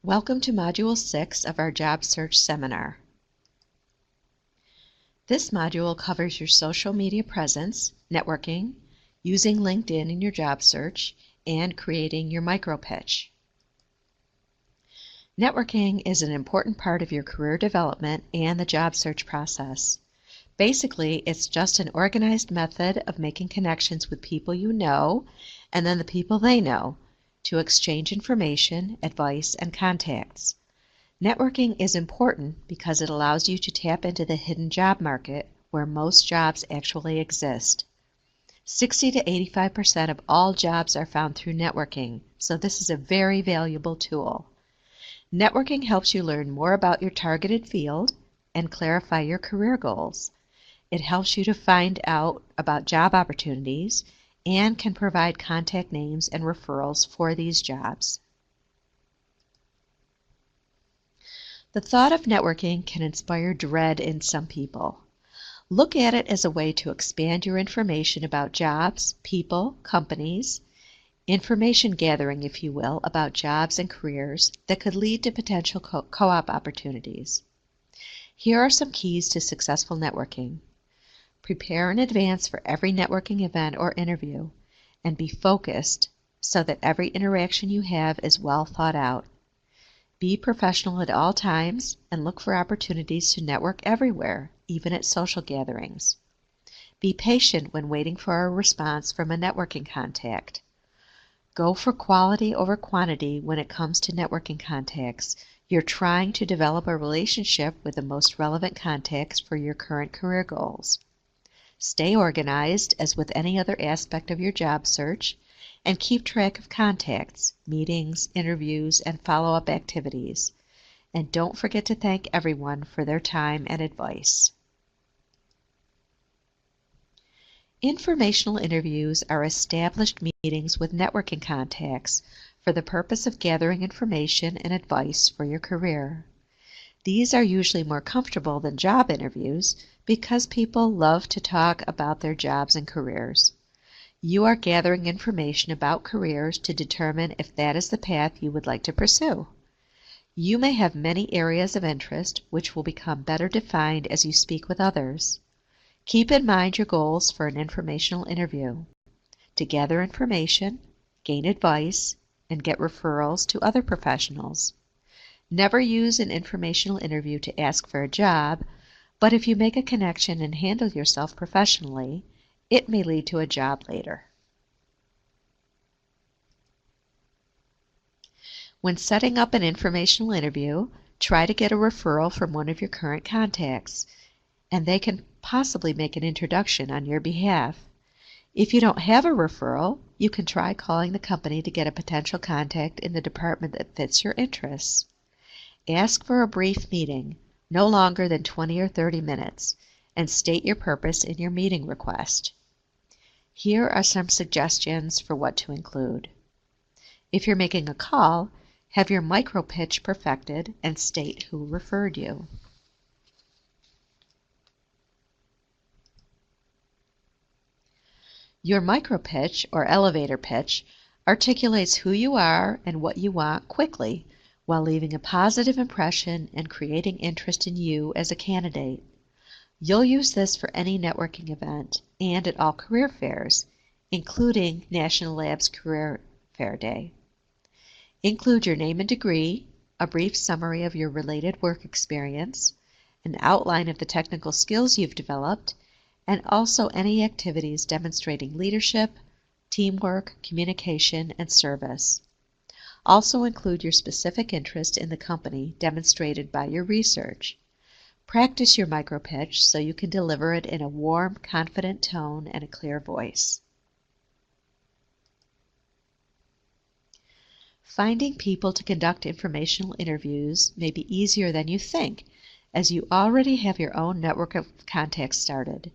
Welcome to Module 6 of our Job Search Seminar. This module covers your social media presence, networking, using LinkedIn in your job search, and creating your micro-pitch. Networking is an important part of your career development and the job search process. Basically, it's just an organized method of making connections with people you know, and then the people they know, to exchange information, advice, and contacts. Networking is important because it allows you to tap into the hidden job market where most jobs actually exist. 60 to 85% of all jobs are found through networking, so this is a very valuable tool. Networking helps you learn more about your targeted field and clarify your career goals. It helps you to find out about job opportunities and can provide contact names and referrals for these jobs. The thought of networking can inspire dread in some people. Look at it as a way to expand your information about jobs, people, companies, information gathering, if you will, about jobs and careers that could lead to potential co-op opportunities. Here are some keys to successful networking. Prepare in advance for every networking event or interview, and be focused so that every interaction you have is well thought out. Be professional at all times and look for opportunities to network everywhere, even at social gatherings. Be patient when waiting for a response from a networking contact. Go for quality over quantity when it comes to networking contacts. You're trying to develop a relationship with the most relevant contacts for your current career goals. Stay organized, as with any other aspect of your job search, and keep track of contacts, meetings, interviews, and follow-up activities. And don't forget to thank everyone for their time and advice. Informational interviews are established meetings with networking contacts for the purpose of gathering information and advice for your career. These are usually more comfortable than job interviews because people love to talk about their jobs and careers. You are gathering information about careers to determine if that is the path you would like to pursue. You may have many areas of interest which will become better defined as you speak with others. Keep in mind your goals for an informational interview: to gather information, gain advice, and get referrals to other professionals. Never use an informational interview to ask for a job, but if you make a connection and handle yourself professionally, it may lead to a job later. When setting up an informational interview, try to get a referral from one of your current contacts, and they can possibly make an introduction on your behalf. If you don't have a referral, you can try calling the company to get a potential contact in the department that fits your interests. Ask for a brief meeting, no longer than 20 or 30 minutes, and state your purpose in your meeting request. Here are some suggestions for what to include. If you're making a call, have your micro-pitch perfected and state who referred you. Your micro-pitch, or elevator pitch, articulates who you are and what you want quickly, while leaving a positive impression and creating interest in you as a candidate. You'll use this for any networking event and at all career fairs, including National Labs Career Fair Day. Include your name and degree, a brief summary of your related work experience, an outline of the technical skills you've developed, and also any activities demonstrating leadership, teamwork, communication, and service. Also include your specific interest in the company demonstrated by your research. Practice your micro-pitch so you can deliver it in a warm, confident tone and a clear voice. Finding people to conduct informational interviews may be easier than you think, as you already have your own network of contacts started.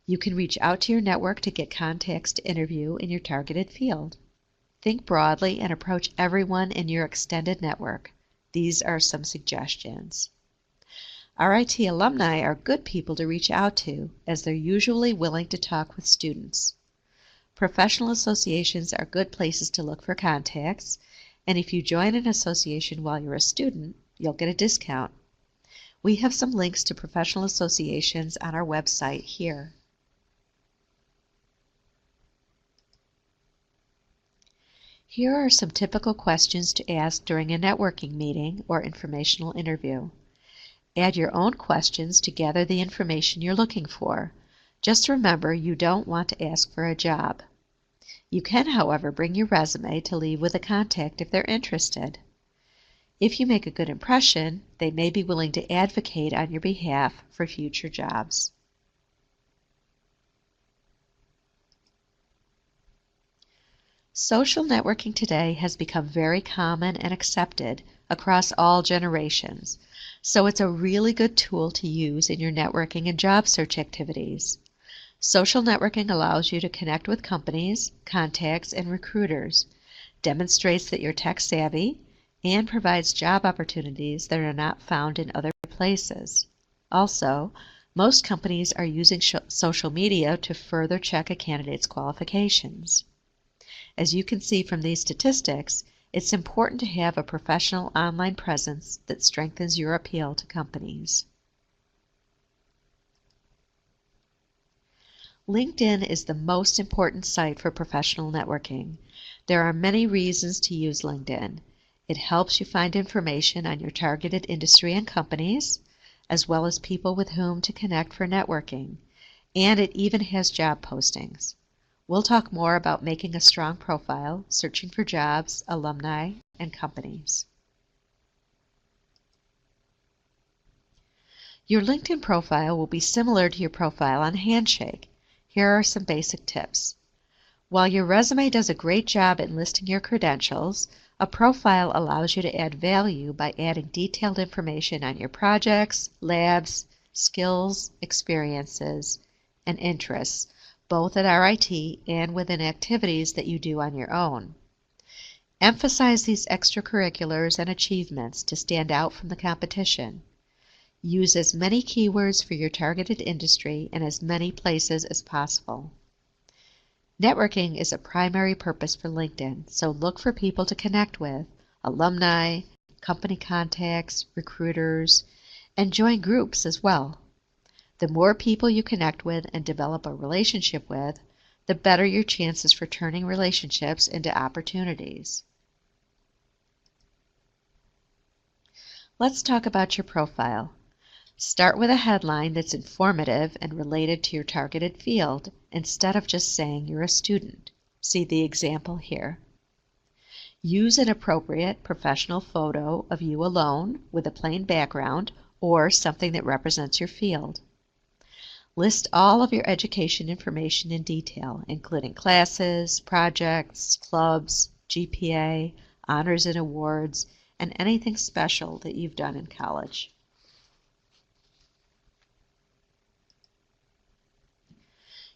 You can reach out to your network to get contacts to interview in your targeted field. Think broadly and approach everyone in your extended network. These are some suggestions. RIT alumni are good people to reach out to, as they're usually willing to talk with students. Professional associations are good places to look for contacts, And if you join an association while you're a student, you'll get a discount. We have some links to professional associations on our website here. Here are some typical questions to ask during a networking meeting or informational interview. Add your own questions to gather the information you're looking for. Just remember, you don't want to ask for a job. You can, however, bring your resume to leave with a contact if they're interested. If you make a good impression, they may be willing to advocate on your behalf for future jobs. Social networking today has become very common and accepted across all generations, so it's a really good tool to use in your networking and job search activities. Social networking allows you to connect with companies, contacts, and recruiters, demonstrates that you're tech savvy, and provides job opportunities that are not found in other places. Also, most companies are using social media to further check a candidate's qualifications. As you can see from these statistics, it's important to have a professional online presence that strengthens your appeal to companies. LinkedIn is the most important site for professional networking. There are many reasons to use LinkedIn. It helps you find information on your targeted industry and companies, as well as people with whom to connect for networking, and it even has job postings. We'll talk more about making a strong profile, searching for jobs, alumni, and companies. Your LinkedIn profile will be similar to your profile on Handshake. Here are some basic tips. While your resume does a great job in listing your credentials, a profile allows you to add value by adding detailed information on your projects, labs, skills, experiences, and interests, both at RIT and within activities that you do on your own. Emphasize these extracurriculars and achievements to stand out from the competition. Use as many keywords for your targeted industry in as many places as possible. Networking is a primary purpose for LinkedIn, so look for people to connect with, alumni, company contacts, recruiters, and join groups as well. The more people you connect with and develop a relationship with, the better your chances for turning relationships into opportunities. Let's talk about your profile. Start with a headline that's informative and related to your targeted field instead of just saying you're a student. See the example here. Use an appropriate professional photo of you alone with a plain background or something that represents your field. List all of your education information in detail, including classes, projects, clubs, GPA, honors and awards, and anything special that you've done in college.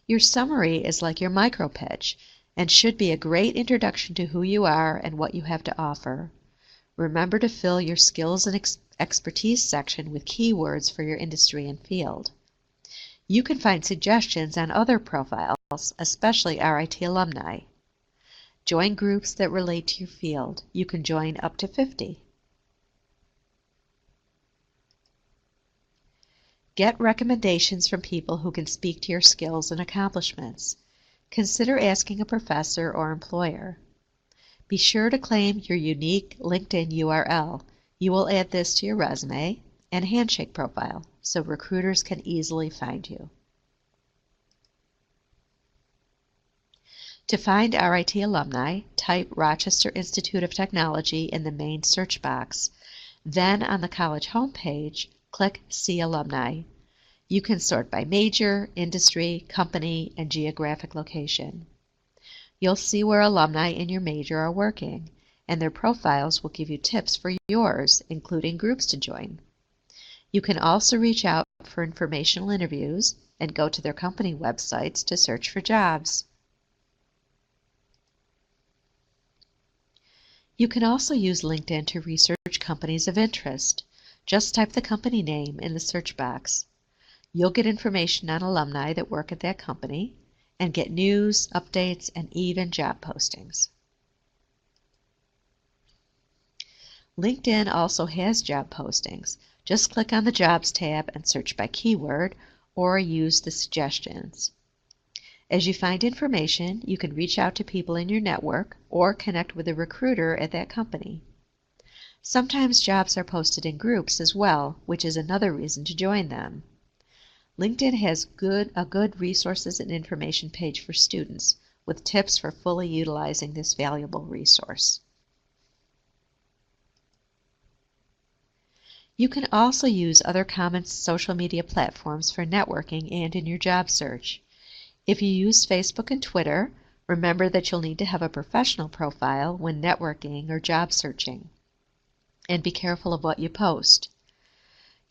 Your summary is like your micro pitch and should be a great introduction to who you are and what you have to offer. Remember to fill your skills and expertise section with keywords for your industry and field. You can find suggestions on other profiles, especially RIT alumni. Join groups that relate to your field. You can join up to 50. Get recommendations from people who can speak to your skills and accomplishments. Consider asking a professor or employer. Be sure to claim your unique LinkedIn URL. You will add this to your resume and Handshake profile, so recruiters can easily find you. To find RIT alumni, type Rochester Institute of Technology in the main search box. Then on the college homepage, click See Alumni. You can sort by major, industry, company, and geographic location. You'll see where alumni in your major are working, and their profiles will give you tips for yours, including groups to join. You can also reach out for informational interviews and go to their company websites to search for jobs. You can also use LinkedIn to research companies of interest. Just type the company name in the search box. You'll get information on alumni that work at that company and get news, updates, and even job postings. LinkedIn also has job postings. Just click on the Jobs tab and search by keyword or use the suggestions. As you find information, you can reach out to people in your network or connect with a recruiter at that company. Sometimes jobs are posted in groups as well, which is another reason to join them. LinkedIn has a good resources and information page for students with tips for fully utilizing this valuable resource. You can also use other common social media platforms for networking and in your job search. If you use Facebook and Twitter, remember that you'll need to have a professional profile when networking or job searching. And be careful of what you post.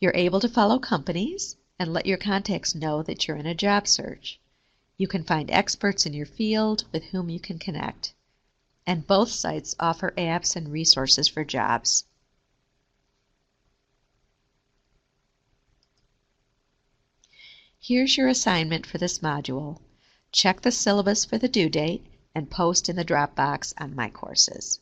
You're able to follow companies and let your contacts know that you're in a job search. You can find experts in your field with whom you can connect. And both sites offer apps and resources for jobs. Here's your assignment for this module. Check the syllabus for the due date and post in the Dropbox on My Courses.